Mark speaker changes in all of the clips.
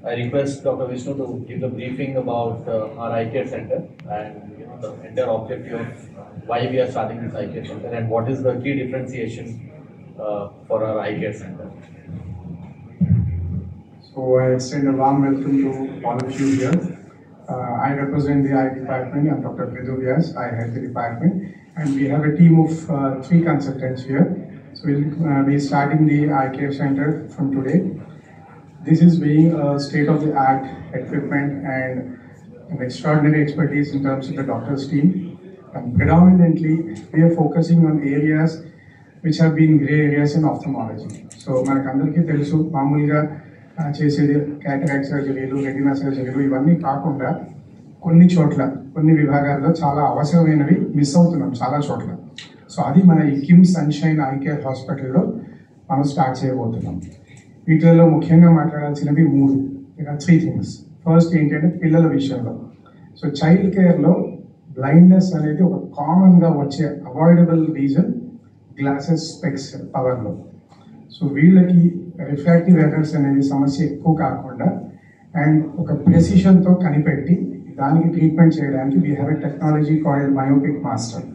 Speaker 1: I request Dr. Vishnu to give the briefing about our eye care center and the entire objective of why we are starting this eye care center and what is the key differentiation for our eye care center.
Speaker 2: So I extend a warm welcome to all of you here. I represent the eye department. I'm Dr. Vidhu Vyas. I head the department, and we have a team of 3 consultants here. So we'll be starting the eye care center from today. This is being a state-of-the-art equipment and an extraordinary expertise in terms of the doctor's team. And predominantly, we are focusing on areas which have been grey areas in ophthalmology. So, manakandariki telusu maamuluga చేసేది cataract సర్జరీలు, retina సర్జరీలు ఇవన్నీ కాకుండా కొన్ని చోట్ల కొన్ని విభాగాల్లో చాలా అవసరమైనవి మిస్ అవుతున్నాం చాలా చోట్ల. సో అది మన ఈ కిమ్స్ సన్షైన్ ఐ కేర్ హాస్పిటల్లో మనం స్టార్ట్ చేయబోతున్నాం. వీటిలో ముఖ్యంగా మాట్లాడాల్సినవి 3 థింగ్స్. ఫస్ట్ ఏంటంటే పిల్లల విషయంలో. సో చైల్డ్ కేర్లో బ్లైండ్నెస్ అనేది ఒక కామన్గా వచ్చే అవాయిడబుల్ రీజన్ గ్లాసెస్ స్పెక్స్ పవర్లో. సో వీళ్ళకి రిఫ్రాక్టివ్ ఎర్రర్స్ అనేది సమస్య ఎక్కువ కాకుండా అండ్ ఒక ప్రెసిషన్తో కనిపెట్టి దానికి ట్రీట్మెంట్ చేయడానికి we have a technology called myopic master.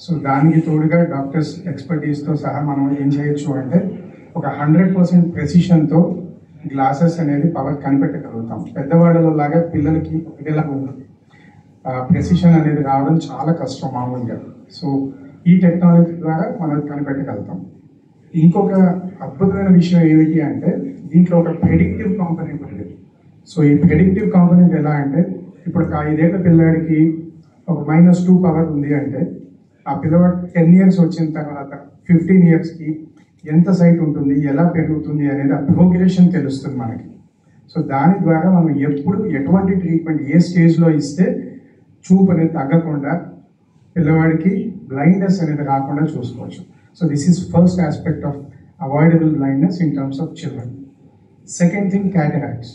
Speaker 2: So దానికి తోడుగా డాక్టర్స్ ఎక్స్పర్టీస్తో సహా మనం ఏం చేయొచ్చు అంటే ఒక 100% ప్రెసిషన్తో గ్లాసెస్ అనేది పవర్ కనిపెట్టగలుగుతాం. పెద్దవాళ్ళలో లాగా పిల్లలకి ఒకటిలా ఉంటుంది, ప్రెసిషన్ అనేది రావడం చాలా కష్టం మామూలుగా. సో ఈ టెక్నాలజీ ద్వారా మనం కనిపెట్టగలుగుతాం. ఇంకొక అద్భుతమైన విషయం ఏమిటి అంటే దీంట్లో ఒక ప్రెడిక్టివ్ కాంపోనెంట్ ఉంది. సో ఈ ప్రెడిక్టివ్ కాంపోనెంట్ ఎలా అంటే ఇప్పుడు 5 ఏళ్ల పిల్లాడికి ఒక -2 పవర్ ఉంది అంటే ఆ పిల్లవాడు 10 years వచ్చిన తర్వాత 15 yearsకి ఎంత సైట్ ఉంటుంది, ఎలా పెరుగుతుంది అనేది ఆ ప్రోగ్రెషన్ తెలుస్తుంది మనకి. సో దాని ద్వారా మనం ఎప్పుడు ఎటువంటి ట్రీట్మెంట్ ఏ స్టేజ్లో ఇస్తే చూపు అనేది తగ్గకుండా పిల్లవాడికి బ్లైండ్నెస్ అనేది రాకుండా చూసుకోవచ్చు. So this is first aspect of avoidable blindness in terms of children. Second thing, cataracts.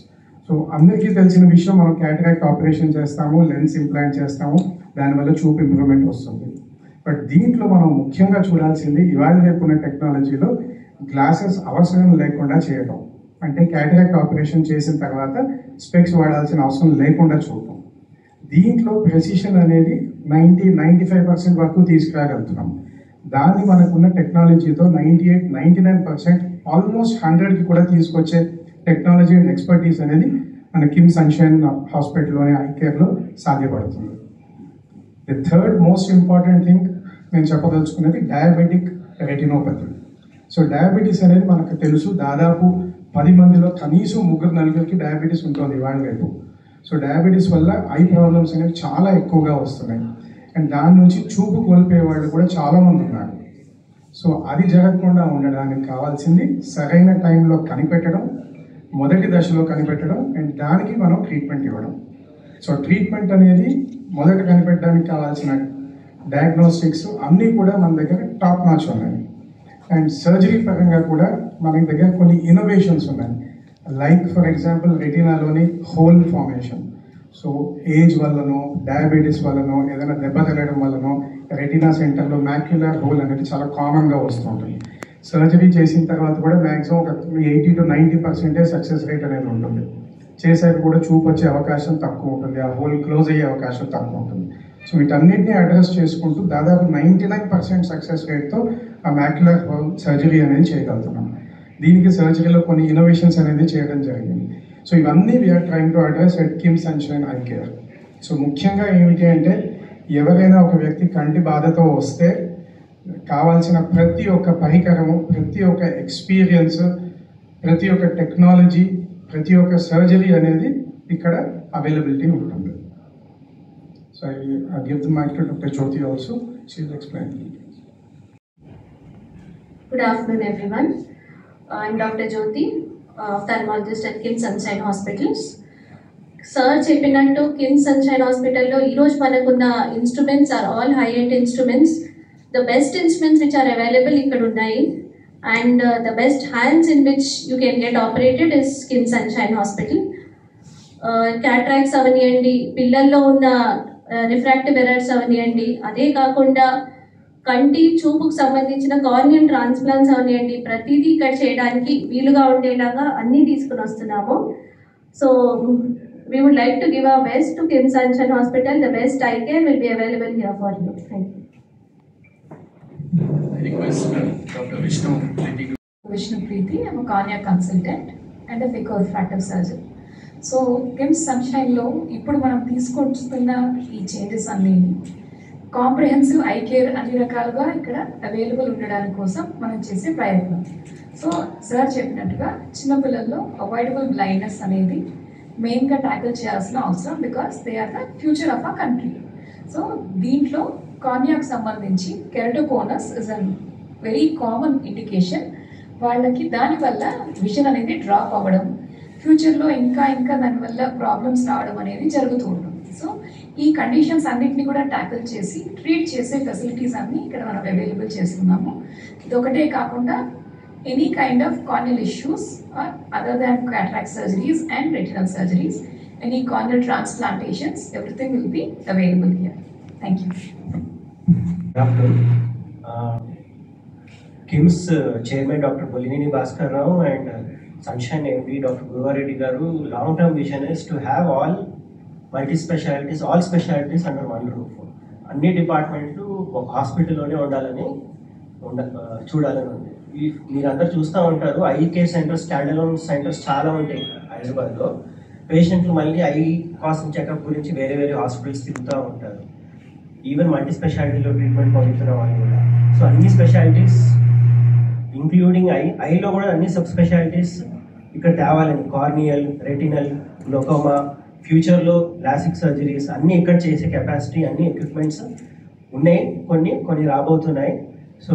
Speaker 2: So అందరికీ తెలిసిన విషయం, మనం క్యాటరాక్ట్ ఆపరేషన్ చేస్తాము, లెన్స్ ఇంప్లాంట్ చేస్తాము, దానివల్ల చూపు ఇంప్రూవ్మెంట్ వస్తుంది. బట్ దీంట్లో మనం ముఖ్యంగా చూడాల్సింది ఇవాళ రేపు ఉన్న టెక్నాలజీలో గ్లాసెస్ అవసరం లేకుండా చేయడం. అంటే క్యాటరాక్ట్ ఆపరేషన్ చేసిన తర్వాత స్పెక్స్ వాడాల్సిన అవసరం లేకుండా చూడటం. దీంట్లో ప్రెసిషన్ అనేది 90-95% వరకు తీసుకురాగలుగుతున్నాం. దాన్ని మనకున్న టెక్నాలజీతో 98-99% ఆల్మోస్ట్ 100కి కూడా తీసుకొచ్చే టెక్నాలజీ అండ్ ఎక్స్పర్టీస్ అనేది మన కిమ్ సన్షైన్ హాస్పిటల్లోని ఐ కేర్లో సాధ్యపడుతుంది. The third most important thing నేను చెప్పదలుచుకున్నది డయాబెటిక్ రెటినోపతి. సో డయాబెటీస్ అనేది మనకు తెలుసు, దాదాపు 10 మందిలో కనీసం 3-4కి డయాబెటీస్ ఉంటుంది ఇవాళ రేపు. సో డయాబెటీస్ వల్ల ఐ ప్రాబ్లమ్స్ అనేవి చాలా ఎక్కువగా వస్తున్నాయి అండ్ దాని నుంచి చూపు కోల్పోయే వాళ్ళు కూడా చాలామంది ఉన్నారు. సో అది జరగకుండా ఉండడానికి కావాల్సింది సరైన టైంలో కనిపెట్టడం, మొదటి దశలో కనిపెట్టడం అండ్ దానికి మనం ట్రీట్మెంట్ ఇవ్వడం. సో ట్రీట్మెంట్ అనేది మొదట కనిపెట్టడానికి కావాల్సిన డయాగ్నోస్టిక్స్ అన్నీ కూడా మన దగ్గర టాప్ నాచ్ ఉన్నాయి. అండ్ సర్జరీ పరంగా కూడా మన దగ్గర కొన్ని ఇన్నోవేషన్స్ ఉన్నాయి. లైక్ ఫర్ ఎగ్జాంపుల్ రెటీనాలోని హోల్ ఫార్మేషన్. సో ఏజ్ వల్లనో, డయాబెటీస్ వల్లనో, ఏదైనా దెబ్బ తగలడం వల్లనో రెటీనా సెంటర్లో మ్యాక్యులర్ హోల్ అనేది చాలా కామన్గా వస్తుంటుంది. సర్జరీ చేసిన తర్వాత కూడా మ్యాక్సిమం ఒక 80 to 90% సక్సెస్ రేట్ అనేది ఉంటుంది. చేసాక కూడా చూపు వచ్చే అవకాశం తక్కువ ఉంటుంది, ఆ హోల్ క్లోజ్ అయ్యే అవకాశం తక్కువ ఉంటుంది. సో వీటన్నిటిని అడ్రస్ చేసుకుంటూ దాదాపు 99% సక్సెస్ రేట్తో ఆ మ్యాక్యులర్ హోల్ సర్జరీ అనేది చేయగలుగుతున్నాం. దీనికి సర్జరీలో కొన్ని ఇన్నోవేషన్స్ అనేది చేయడం జరిగింది. సో ఇవన్నీ we are trying to address at KIMS Sunshine eye care. So ముఖ్యంగా ఏమిటి అంటే, ఎవరైనా ఒక వ్యక్తి కంటి బాధతో వస్తే కావాల్సిన ప్రతి ఒక్క పరికరము, ప్రతి ఒక్క ఎక్స్పీరియన్స్, ప్రతి ఒక్క టెక్నాలజీ, ప్రతి ఒక్క సర్జరీ అనేది ఇక్కడ అవైలబిలిటీ ఉంటుంది. So I give the mic to Dr. Jyoti also. She will explain.
Speaker 3: Good afternoon, everyone. I'm Dr. Jyoti, ophthalmologist at Kim Sunshine Hospitals. Sir చెప్పినట్టు కిమ్ సన్షైన్ హాస్పిటల్లో ఈరోజు మనకున్న instruments are all high end instruments. The best instruments which are available ఇక్కడ ఉన్నాయి. And the best hands in which you can get operated is KIMS Sunshine Hospital. Cataracts అవనియండి, పిల్లల్లో ఉన్న refractive errors అవనియండి, అదే కాకుండా కంటి చూపుకు సంబంధించిన కార్నియల్ ట్రాన్స్ప్లాంట్స్ అవనియండి, ప్రతిదీ ఇక్కడ చేయడానికి వీలుగా ఉండేలాగా అన్నీ తీసుకుని వస్తున్నాము. So we would like to give our best to Kim Sunshine Hospital. The best eye care will be available here for you. Thank you.
Speaker 1: I request Dr. Vishnu Preeti.
Speaker 4: Vishnu Preeti, I'm a cardiac consultant and a phaco-refractive surgeon. So Kim Sunshine లో ఇప్పుడు మనం తీసుకొస్తున్న ఈ changes అన్నీ comprehensive I care అన్ని రకాలుగా ఇక్కడ available ఉండడానికి కోసం మనం చేసే ప్రయత్నం. సో సార్ చెప్పినట్టుగా చిన్నపిల్లల్లో అవాయిడబుల్ బ్లైండ్నెస్ అనేది మెయిన్గా ట్యాకిల్ చేయాల్సిన అవసరం, because they are the future of our country. So దీంట్లో కార్నియాకు సంబంధించి keratoconus is an very common indication. వాళ్ళకి దానివల్ల విజన్ అనేది డ్రాప్ అవ్వడం, ఫ్యూచర్లో ఇంకా దానివల్ల ప్రాబ్లమ్స్ రావడం అనేది జరుగుతూ ఉంటుంది. సో ఈ కండిషన్స్ అన్నింటినీ కూడా ట్యాకిల్ చేసి ట్రీట్ చేసే ఫెసిలిటీస్ అన్నీ ఇక్కడ మనం అవైలబుల్ చేస్తున్నాము. ఇదొకటే కాకుండా any kind of corneal issues or other than cataract surgeries and retinal surgeries, any corneal transplantations, everything will be available here. Thank you.
Speaker 5: Good afternoon. KIMS Chairman Dr. Bolineni Bhaskar Rao and Sunshine MD Dr. Gurva Reddy Garu, long-term vision is to have all multi-specialties, all specialties under one roof. అన్ని డిపార్ట్మెంట్లు ఒక హాస్పిటల్లోనే ఉండాలని చూడాలని ఉంది. మీరందరూ చూస్తూ ఉంటారు, I care centres, standalone centres చాలా ఉంటాయి హైదరాబాద్లో. పేషెంట్లు మళ్ళీ ఐ కాస్ట్ చెకప్ గురించి వేరే హాస్పిటల్స్ తిరుగుతూ ఉంటారు. ఈవెన్ మల్టీ స్పెషాలిటీలో ట్రీట్మెంట్ పొందుతున్న వాళ్ళు కూడా. సో అన్ని స్పెషాలిటీస్ ఇంక్లూడింగ్ ఐలో కూడా అన్ని సబ్ స్పెషాలిటీస్ ఇక్కడ తేవాలని, కార్నియల్, రెటినల్, గ్లోకోమా, ఫ్యూచర్లో లాసిక్ సర్జరీస్ అన్నీ ఇక్కడ చేసే కెపాసిటీ, అన్ని ఎక్విప్మెంట్స్ ఉన్నాయి, కొన్ని రాబోతున్నాయి. So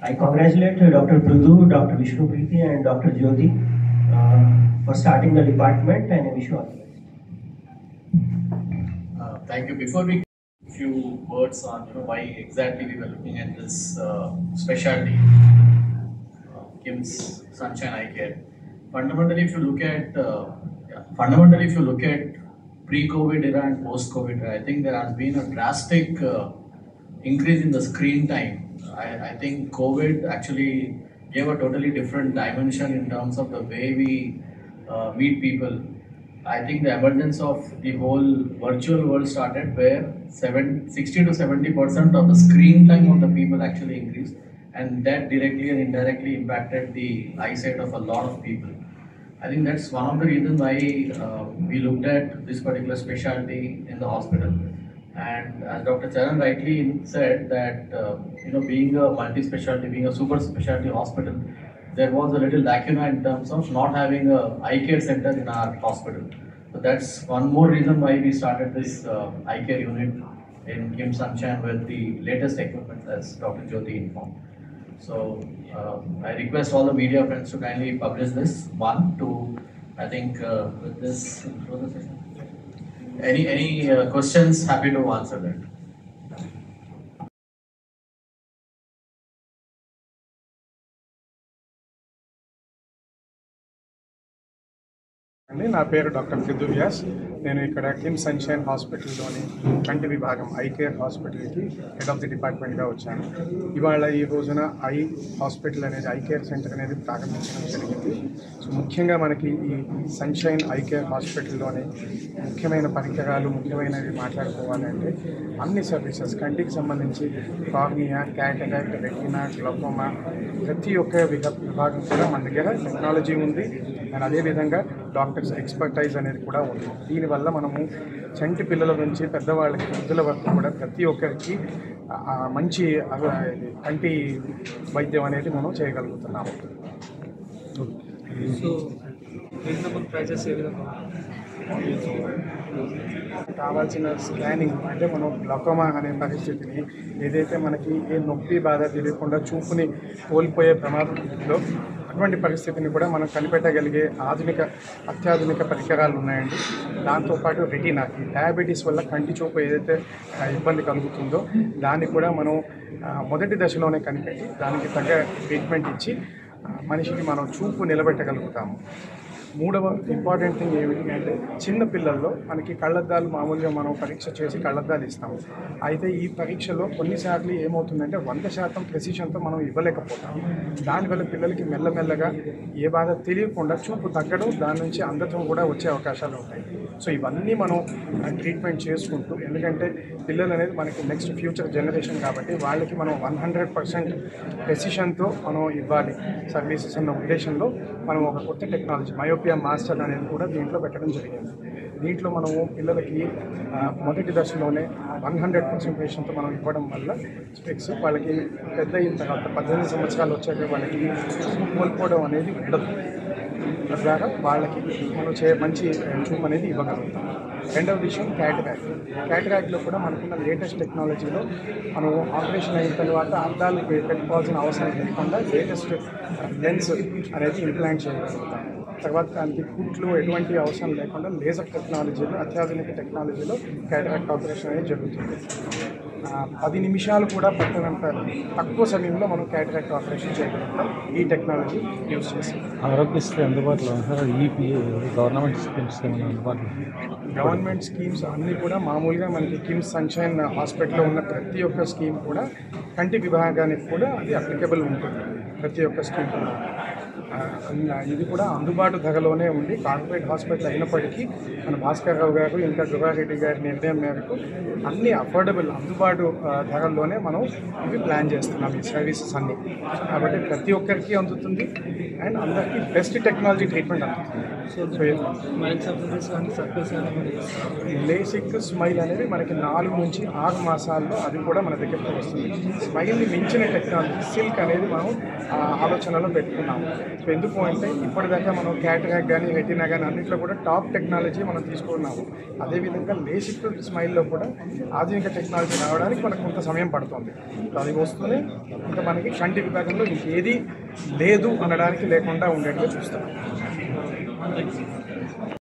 Speaker 5: I congratulate Dr. Prudu, Dr. Vishnu Preeti and Dr. Jyoti for starting the department, and I wish you all the best.
Speaker 1: Thank you. Before we few words on why exactly we were looking at this specialty, Kim's Sunshine Eye Care. Fundamentally, if you look at pre-COVID era and post-COVID era, I think there has been a drastic increase in the screen time. I think COVID actually gave a totally different dimension in terms of the way we meet people. I think the emergence of the whole virtual world started where 60 to 70% of the screen time of the people actually increased, and that directly and indirectly impacted the eyesight of a lot of people. I think that's one of the reasons why we looked at this particular specialty in the hospital. And as Dr. Charan rightly said that being a multi-specialty, being a super specialty hospital, there was a little lacuna in terms of not having a eye care center in our hospital. So that's one more reason why we started this eye care unit in Kim Sunshine with the latest equipment, as Dr. Jyoti informed. So I request all the media friends to kindly publish this. One, two, I think with this close the session. Any questions? Happy to answer that.
Speaker 2: నా పేరు doctor Prithu Vyas. నేను ఇక్కడ KIMS sunshine హాస్పిటల్లోని కంటి విభాగం I care హాస్పిటల్కి head of the డిపార్ట్మెంట్గా వచ్చాను. ఇవాళ ఈ రోజున ఐ హాస్పిటల్ అనేది ఐ కేర్ సెంటర్ అనేది ప్రారంభించడం జరిగింది. సో ముఖ్యంగా మనకి ఈ సన్షైన్ ఐ కేర్ హాస్పిటల్లోని ముఖ్యమైన పరికరాలు ముఖ్యమైనవి మాట్లాడుకోవాలంటే అన్ని సర్వీసెస్ కంటికి సంబంధించి కార్నియా, క్యాటరాక్ట్, రెటినా, గ్లకోమా ప్రతి ఒక్క విభాగం కూడా మన దగ్గర టెక్నాలజీ ఉంది. అండ్ అదేవిధంగా డాక్టర్స్ ఎక్స్పర్టైజ్ అనేది కూడా ఉంది. దీనివల్ల మనము చంటి పిల్లల నుంచి పెద్దవాళ్ళకి వృద్ధుల వరకు కూడా ప్రతి ఒక్కరికి మంచి కంటి వైద్యం అనేది మనం చేయగలుగుతున్నాము.
Speaker 6: సో రీజనబుల్ ప్రైజెస్ ఏ విధంగా
Speaker 2: కావాల్సిన స్కానింగ్ అంటే మనం గ్లకోమా అనే పరిస్థితిని ఏదైతే మనకి ఏ నొప్పి బాధ తెలియకుండా చూపుని కోల్పోయే ప్రమాదంలో అటువంటి పరిస్థితిని కూడా మనం కనిపెట్టగలిగే అత్యాధునిక పరికరాలు ఉన్నాయండి. దాంతోపాటు రెటీనాకి డయాబెటీస్ వల్ల కంటి చూపు ఏదైతే ఇబ్బంది కలుగుతుందో దాన్ని కూడా మనం మొదటి దశలోనే కనిపెట్టి దానికి తగ్గ ట్రీట్మెంట్ ఇచ్చి మనిషికి మనం చూపు నిలబెట్టగలుగుతాము. మూడవ ఇంపార్టెంట్ థింగ్ ఏమిటి అంటే చిన్న పిల్లల్లో మనకి కళ్ళద్దాలు మామూలుగా మనం పరీక్ష చేసి కళ్ళద్దాలు ఇస్తాము. అయితే ఈ పరీక్షలో కొన్నిసార్లు ఏమవుతుందంటే 100% ప్రెసిషన్తో మనం ఇవ్వలేకపోతాం. దానివల్ల పిల్లలకి మెల్లమెల్లగా ఏ బాధ తెలియకుండా చూపు తగ్గడం, దాని నుంచి అంధత్వం కూడా వచ్చే అవకాశాలు ఉంటాయి. సో ఇవన్నీ మనం ట్రీట్మెంట్ చేసుకుంటూ, ఎందుకంటే పిల్లలు అనేది మనకి నెక్స్ట్ ఫ్యూచర్ జనరేషన్ కాబట్టి వాళ్ళకి మనం 100% ప్రెసిషన్తో మనం ఇవ్వాలి సర్వీసెస్ అన్న ఉద్దేశంలో మనం ఒక కొత్త టెక్నాలజీ మయోపియా మాస్టర్ అనేది కూడా దీంట్లో పెట్టడం జరిగింది. దీంట్లో మనము పిల్లలకి మొదటి దశలోనే 100% ప్రెసిషన్తో మనం ఇవ్వడం వల్ల స్పెక్స్ వాళ్ళకి పెద్ద అయిన తర్వాత 18 సంవత్సరాలు వచ్చాక వాళ్ళకి కోల్పోవడం అనేది ఉండదు. తద్వారా వాళ్ళకి మనం మంచి చూపు అనేది ఇవ్వగలుగుతాం. రెండవ విషయం క్యాటరాక్ట్లో కూడా మనకున్న లేటెస్ట్ టెక్నాలజీలో మనం ఆపరేషన్ అయిన తర్వాత అద్దాలు పెట్టుకోవాల్సిన అవసరం లేకుండా లేటెస్ట్ లెన్స్ అనేది ఇంప్లాంట్ చేయగలుగుతాం. తర్వాత దానికి కుట్లు ఎటువంటి అవసరం లేకుండా లేజర్ టెక్నాలజీలో అత్యాధునిక టెక్నాలజీలో క్యాటరాక్ట్ ఆపరేషన్ అనేది జరుగుతుంది. 10 నిమిషాలు కూడా పట్టనంత తక్కువ సమయంలో మనం క్యాటరాక్ట్ ఆపరేషన్ చేయగలుగుతాం ఈ టెక్నాలజీ యూజ్ చేసి.
Speaker 6: ఆరోగ్యశ్రీ అందుబాటులో గవర్నమెంట్ స్కీమ్స్ అందుబాటులో
Speaker 2: గవర్నమెంట్ స్కీమ్స్ అన్నీ కూడా మామూలుగా మనకి కిమ్స్ సన్షైన్ హాస్పిటల్లో ఉన్న ప్రతి ఒక్క స్కీమ్ కూడా కంటి విభాగానికి కూడా అది అప్లికబుల్ ఉంటుంది. ప్రతి ఒక్క స్కీమ్ కూడా ఇది కూడా అందుబాటు ధరలోనే ఉండి కార్పొరేట్ హాస్పిటల్ అయినప్పటికీ మన భాస్కర్ రావు గారు ఇంకా గురారెడ్డి గారి నిర్ణయం మేరకు అన్ని అఫోర్డబుల్ అందుబాటు ధరల్లోనే మనం ఇవి ప్లాన్ చేస్తున్నాం ఈ సర్వీసెస్ అన్నీ. కాబట్టి ప్రతి ఒక్కరికి అందుతుంది అండ్ అందరికీ బెస్ట్ టెక్నాలజీ ట్రీట్మెంట్ అందుతుంది. లేసిక్ స్మైల్ అనేది మనకి 4 నుంచి 6 మాసాల్లో అది కూడా మన దగ్గరికి వస్తుంది. స్మైల్ని మించిన టెక్నాలజీ సిల్క్ అనేది మనం ఆలోచనలో పెట్టుకున్నాము. సో ఎందుకు అంటే ఇప్పటిదాకా మనం క్యాటరాక్ట్ కానీ రెటినా కానీ అన్నింటిలో కూడా టాప్ టెక్నాలజీ మనం తీసుకున్నాము. అదేవిధంగా లేసిక్ స్మైల్లో కూడా ఆధునిక టెక్నాలజీ రావడానికి మనకు కొంత సమయం పడుతుంది. అది వస్తూనే ఇంకా మనకి కంటి విభాగంలో ఇంకేది లేదు అనడానికి లేకుండా ఉండేట్టుగా చూస్తాం.